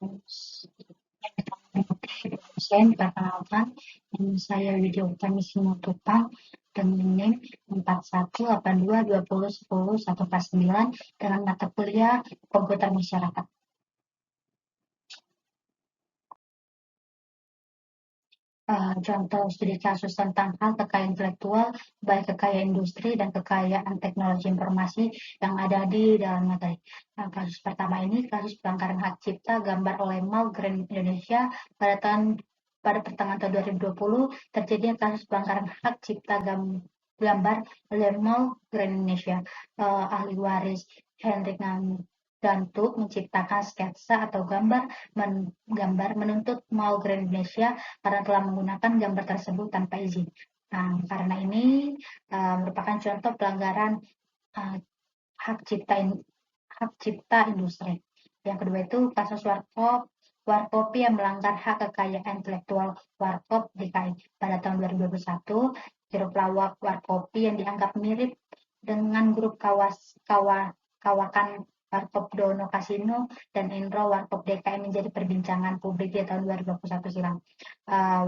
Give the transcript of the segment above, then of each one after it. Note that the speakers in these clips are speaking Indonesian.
Perkenalkan, nama saya Widya Utami Simatupang dengan NIM 41822010 dengan mata kuliah Komputer Masyarakat. Contoh studi kasus tentang hal kekayaan intelektual, baik kekayaan industri dan kekayaan teknologi informasi yang ada di dalam negeri. Kasus pertama ini kasus pelanggaran hak cipta gambar oleh Mall Grand Indonesia pada pertengahan tahun 2020 terjadinya kasus pelanggaran hak cipta gambar oleh Mall Grand Indonesia. Ahli waris Hendrik Gantu menciptakan sketsa atau gambar menuntut Mall Grand Indonesia karena telah menggunakan gambar tersebut tanpa izin. Karena ini merupakan contoh pelanggaran uh, hak cipta industri. Yang kedua itu kasus Warkopi yang melanggar hak kekayaan intelektual Warkop DKI. Pada tahun 2021, grup lawak Warkopi yang dianggap mirip dengan grup kawakan Warkop Dono Kasino dan Indro Warkop DKI menjadi perbincangan publik di tahun 2021 silam.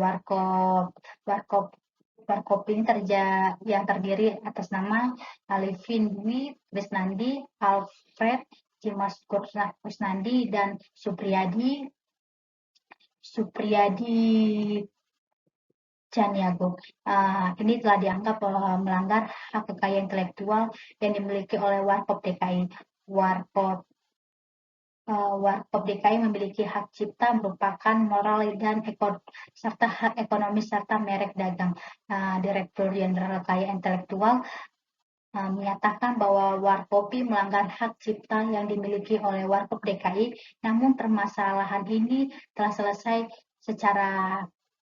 Warkop Warkop ini yang terdiri atas nama Alivin Dwi Krisnandi, Alfred Dimas Kusnandi, dan Supriyadi Caniago. Ini telah dianggap melanggar hak kekayaan intelektual yang dimiliki oleh Warkop DKI. Warkop DKI memiliki hak cipta merupakan moral dan serta hak ekonomis serta merek dagang. Direktur Jenderal Kekayaan Intelektual menyatakan bahwa Warkopi melanggar hak cipta yang dimiliki oleh Warkop DKI, namun permasalahan ini telah selesai secara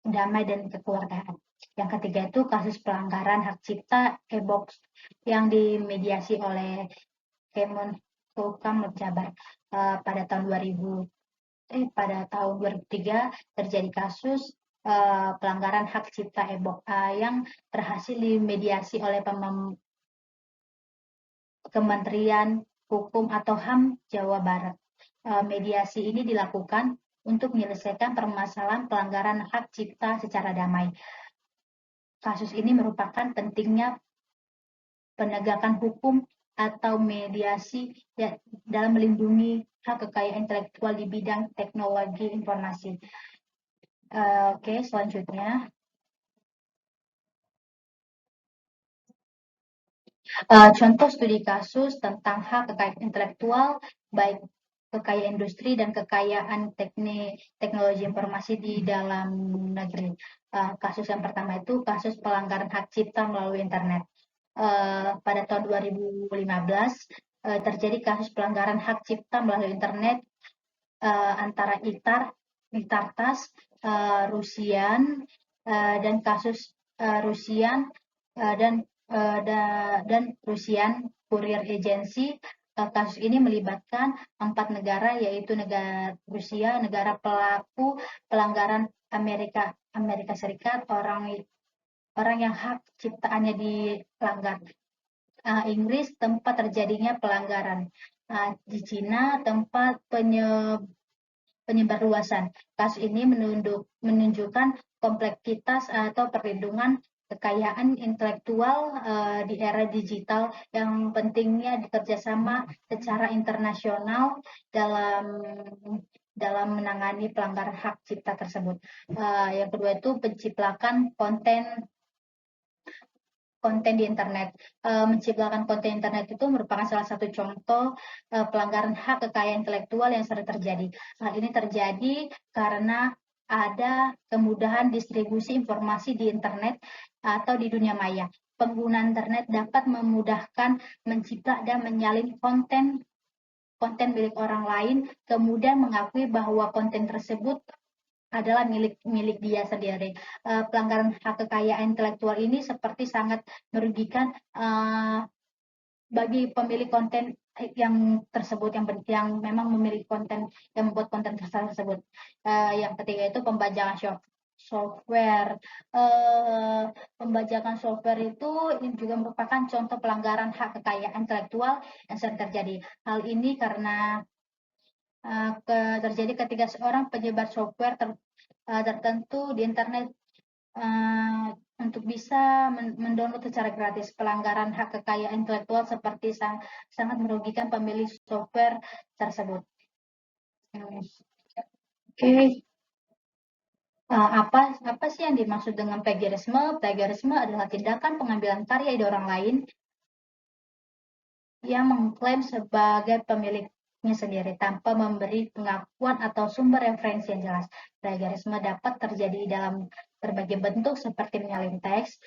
damai dan kekeluargaan. Yang ketiga itu kasus pelanggaran hak cipta e-box yang dimediasi oleh Kemenhukam Jabar. Pada tahun 2003 terjadi kasus pelanggaran hak cipta e-box yang berhasil dimediasi oleh Kementerian Hukum atau HAM Jawa Barat. Mediasi ini dilakukan untuk menyelesaikan permasalahan pelanggaran hak cipta secara damai. Kasus ini merupakan pentingnya penegakan hukum atau mediasi dalam melindungi hak kekayaan intelektual di bidang teknologi informasi. Oke, selanjutnya. Contoh studi kasus tentang hak kekayaan intelektual, baik kekayaan industri dan kekayaan teknologi informasi di dalam negeri. Kasus yang pertama itu kasus pelanggaran hak cipta melalui internet. Pada tahun 2015 terjadi kasus pelanggaran hak cipta melalui internet antara Itartas, Rusian, dan kasus Rusian dan Rusian Courier Agency. Kasus ini melibatkan 4 negara, yaitu negara Rusia, negara pelaku pelanggaran Amerika Serikat, orang yang hak ciptaannya dilanggar, Inggris tempat terjadinya pelanggaran, di Cina tempat penyebarluasan. Kasus ini menunjukkan kompleksitas atau perlindungan kekayaan intelektual di era digital yang pentingnya bekerjasama secara internasional dalam menangani pelanggaran hak cipta tersebut. Yang kedua itu penciplakan konten di internet. Menciptakan konten internet itu merupakan salah satu contoh pelanggaran hak kekayaan intelektual yang sering terjadi. Hal ini terjadi karena ada kemudahan distribusi informasi di internet atau di dunia maya. Pengguna internet dapat memudahkan mencipta dan menyalin konten milik orang lain, kemudian mengakui bahwa konten tersebut adalah milik dia sendiri. Pelanggaran hak kekayaan intelektual ini seperti sangat merugikan bagi pemilik konten yang tersebut, yang memang memiliki konten, yang membuat konten tersebut. Yang ketiga itu pembajakan software. Pembajakan software itu juga merupakan contoh pelanggaran hak kekayaan intelektual yang sering terjadi. Hal ini karena terjadi ketika seorang penyebar software tertentu di internet untuk bisa mendownload secara gratis. Pelanggaran hak kekayaan intelektual seperti sangat merugikan pemilik software tersebut. Oke. Apa sih yang dimaksud dengan plagiarisme? Plagiarisme adalah tindakan pengambilan karya ide orang lain yang mengklaim sebagai pemiliknya sendiri tanpa memberi pengakuan atau sumber referensi yang jelas. Plagiarisme dapat terjadi dalam berbagai bentuk seperti menyalin teks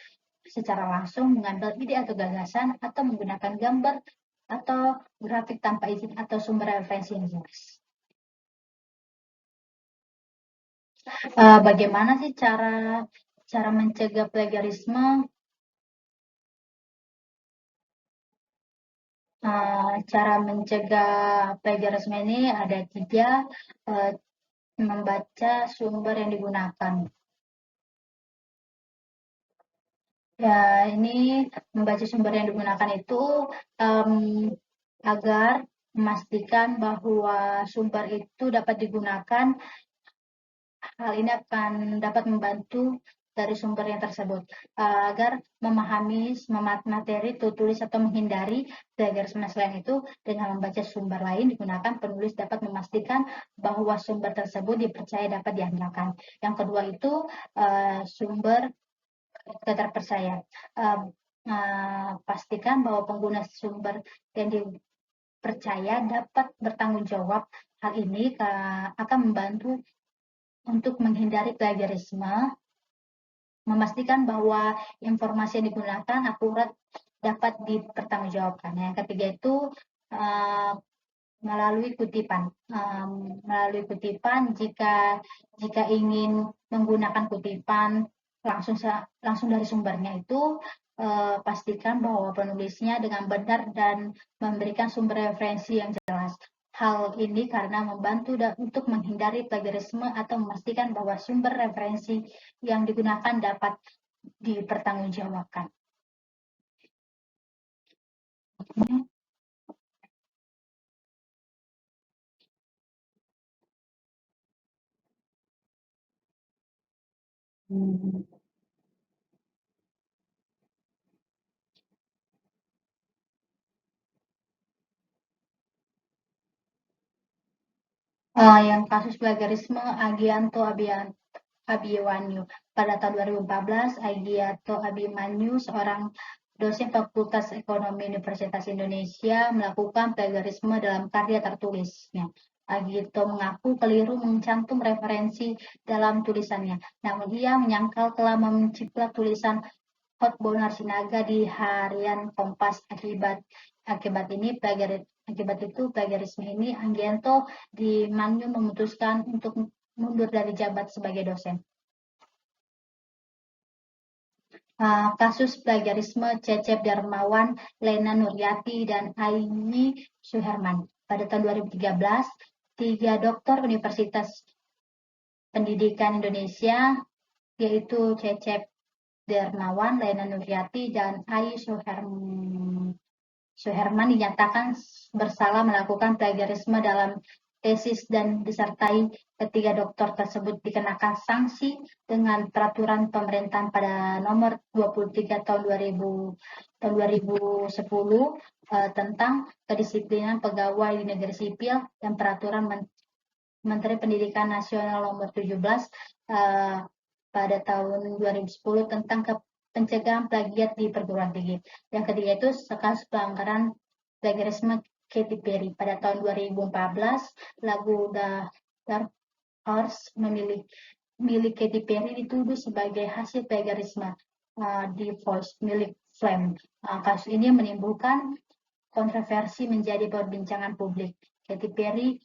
secara langsung, mengambil ide atau gagasan, atau menggunakan gambar atau grafik tanpa izin atau sumber referensi yang jelas. Bagaimana sih cara mencegah plagiarisme? Cara mencegah plagiarisme ini ada 3, membaca sumber yang digunakan. Ya, ini membaca sumber yang digunakan itu agar memastikan bahwa sumber itu dapat digunakan. Hal ini akan dapat membantu dari sumber yang tersebut agar memahami materi tulis atau menghindari plagiarisme. Selain itu, dengan membaca sumber lain digunakan, penulis dapat memastikan bahwa sumber tersebut dipercaya dapat diandalkan. Yang kedua itu sumber terpercaya. Pastikan bahwa pengguna sumber yang dipercaya dapat bertanggung jawab. Hal ini akan membantu untuk menghindari plagiarisme, memastikan bahwa informasi yang digunakan akurat dapat dipertanggungjawabkan. Yang ketiga itu melalui kutipan. Melalui kutipan, jika ingin menggunakan kutipan langsung dari sumbernya itu, pastikan bahwa penulisnya dengan benar dan memberikan sumber referensi yang jelas. Hal ini karena membantu untuk menghindari plagiarisme atau memastikan bahwa sumber referensi yang digunakan dapat dipertanggungjawabkan. Yang kasus plagiarisme Agianto Abimanyu. Pada tahun 2014, Agianto Abimanyu, seorang dosen Fakultas Ekonomi Universitas Indonesia, melakukan plagiarisme dalam karya tertulisnya. Agito mengaku keliru mencantum referensi dalam tulisannya, namun ia menyangkal telah menciplak tulisan Hotbonar Sinaga di harian Kompas. Akibat itu plagiarisme ini, Agianto Abimanyu memutuskan untuk mundur dari jabat sebagai dosen. Kasus plagiarisme Cecep Darmawan, Lena Nuryati, dan Aini Suherman. Pada tahun 2013, 3 doktor Universitas Pendidikan Indonesia, yaitu Cecep Darmawan, Lena Nuryati, dan Aini Suherman dinyatakan bersalah melakukan plagiarisme dalam tesis dan disertai. Ketiga dokter tersebut dikenakan sanksi dengan peraturan pemerintahan pada nomor 23 tahun 2010 tentang kedisiplinan pegawai di negeri sipil dan peraturan Menteri Pendidikan Nasional nomor 17 pada tahun 2010 tentang pencegahan plagiat di perguruan tinggi. Yang ketiga itu kasus pelanggaran plagiarisme Katy Perry. Pada tahun 2014, lagu The Dark Horse milik Katy Perry dituduh sebagai hasil plagiarisme di Voice milik Flame. Kasus ini menimbulkan kontroversi menjadi perbincangan publik. Katy Perry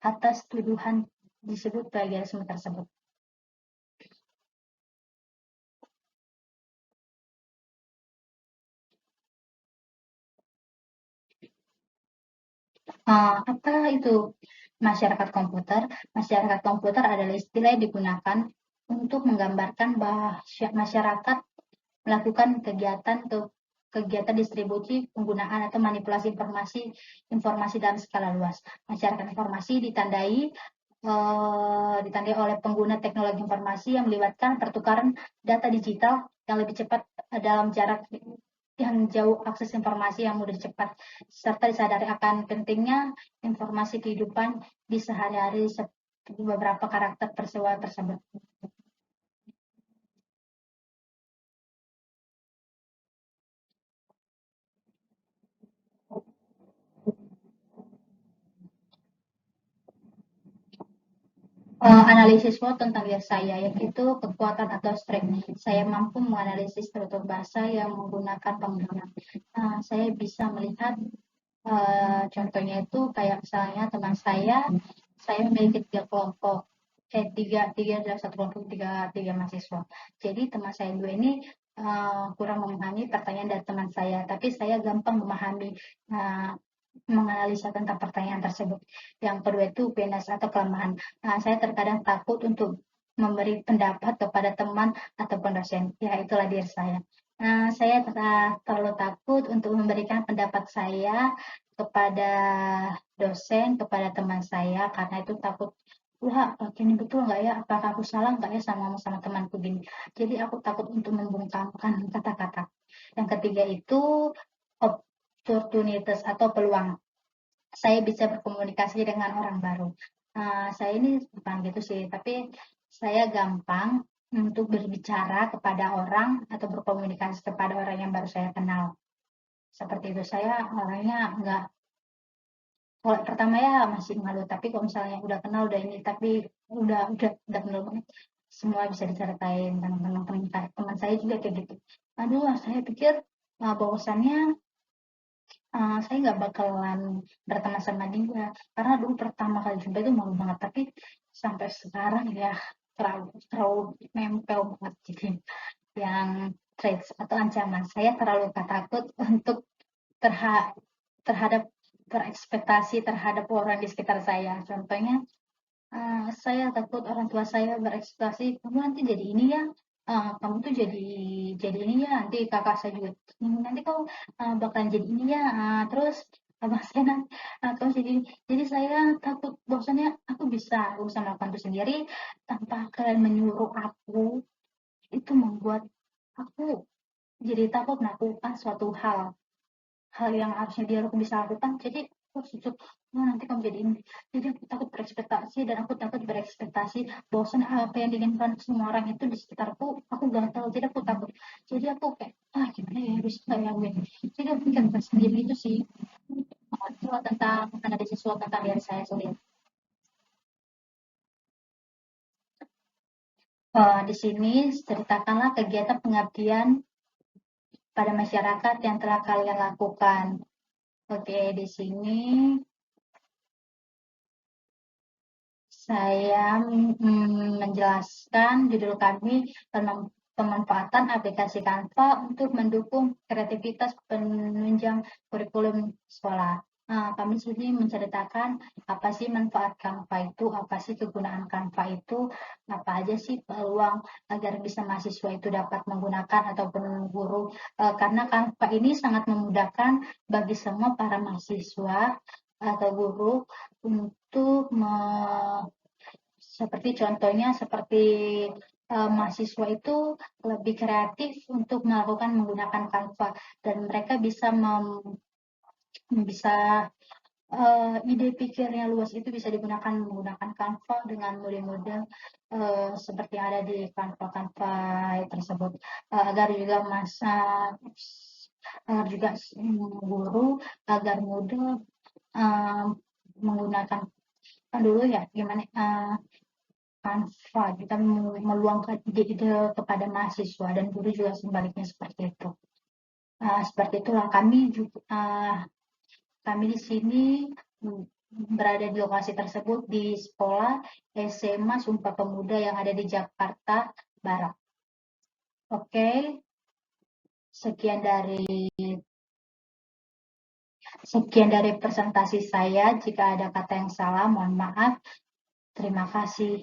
atas tuduhan disebut plagiarisme tersebut. Apa itu masyarakat komputer? Masyarakat komputer adalah istilah yang digunakan untuk menggambarkan bahwa masyarakat melakukan kegiatan kegiatan distribusi, penggunaan atau manipulasi informasi dalam skala luas. Masyarakat informasi ditandai oleh pengguna teknologi informasi yang melibatkan pertukaran data digital yang lebih cepat dalam jarak yang jauh, akses informasi yang mudah cepat, serta disadari akan pentingnya informasi kehidupan di sehari-hari seperti beberapa karakter peristiwa tersebut. Analisis SWOT tentang diri saya, yaitu kekuatan atau strength. Saya mampu menganalisis struktur bahasa yang menggunakan pengguna. Saya bisa melihat contohnya itu kayak misalnya teman saya memiliki 3 kelompok, tiga dalam satu kelompok, tiga mahasiswa. Jadi teman saya dua ini kurang memahami pertanyaan dari teman saya, tapi saya gampang memahami menganalisa tentang pertanyaan tersebut. Yang kedua itu weakness atau kelemahan. Saya terkadang takut untuk memberi pendapat kepada teman ataupun dosen. Ya, itulah diri saya. Saya terlalu takut untuk memberikan pendapat saya kepada dosen, kepada teman saya, karena itu takut, wah, ini betul nggak ya? Apakah aku salah nggak ya sama temanku gini? Jadi aku takut untuk membungkamkan kata-kata. Yang ketiga itu opportunities atau peluang. Saya bisa berkomunikasi dengan orang baru. Saya ini bukan gitu sih, tapi saya gampang untuk berbicara kepada orang atau berkomunikasi kepada orang yang baru saya kenal. Seperti itu, saya orangnya enggak, kalau pertama ya masih malu, tapi kalau misalnya udah kenal, udah ini, tapi udah kenal banget, semua bisa diceritain. Teman saya juga kayak gitu. Aduh, saya pikir bahwasannya saya nggak bakalan berteman sama dia, karena dulu pertama kali jumpa itu malu banget, tapi sampai sekarang ya terlalu nempel banget. Jadi yang traits atau ancaman, saya terlalu takut untuk terhadap berekspektasi terhadap orang di sekitar saya. Contohnya, saya takut orang tua saya berekspektasi, "Kamu nanti jadi ini ya, kamu tuh jadi ini ya," nanti kakak saya juga, "Nanti kamu, bakalan jadi ini ya," terus abang saya nanti, "Kamu jadi ini." Jadi saya takut bahwasanya aku bisa melakukan itu sendiri tanpa kalian menyuruh aku, itu membuat aku jadi takut melakukan suatu hal yang harusnya dia aku bisa lakukan. Jadi aku sujud, nanti kamu jadi ini. Jadi aku takut berekspektasi, dan aku takut berekspektasi bahwasan apa yang diinginkan semua orang itu di sekitarku, aku gagal. Jadi aku takut. Jadi aku kayak, gimana ya, bisa nggak ya gue. Jadi aku pikir sendiri itu sih. Itu tentang analisis SWOT tentang diri saya sendiri. Di sini ceritakanlah kegiatan pengabdian pada masyarakat yang telah kalian lakukan. Oke, di sini saya menjelaskan judul kami, pemanfaatan aplikasi Canva untuk mendukung kreativitas penunjang kurikulum sekolah. Kami sini menceritakan apa sih manfaat Canva itu, apa sih kegunaan Canva itu, apa aja sih peluang agar bisa mahasiswa itu dapat menggunakan ataupun guru, karena Canva ini sangat memudahkan bagi semua para mahasiswa atau guru untuk seperti contohnya seperti mahasiswa itu lebih kreatif untuk melakukan menggunakan Canva, dan mereka bisa ide pikirnya luas itu bisa digunakan menggunakan Canva dengan model-model seperti yang ada di Canva tersebut, agar juga agar juga guru agar mudah menggunakan dulu ya gimana Canva, kita meluangkan ide-ide kepada mahasiswa, dan guru juga sebaliknya seperti itu. Seperti itulah kami di sini berada di lokasi tersebut di sekolah SMA Sumpah Pemuda yang ada di Jakarta Barat. Oke, sekian dari presentasi saya. Jika ada kata yang salah, mohon maaf. Terima kasih.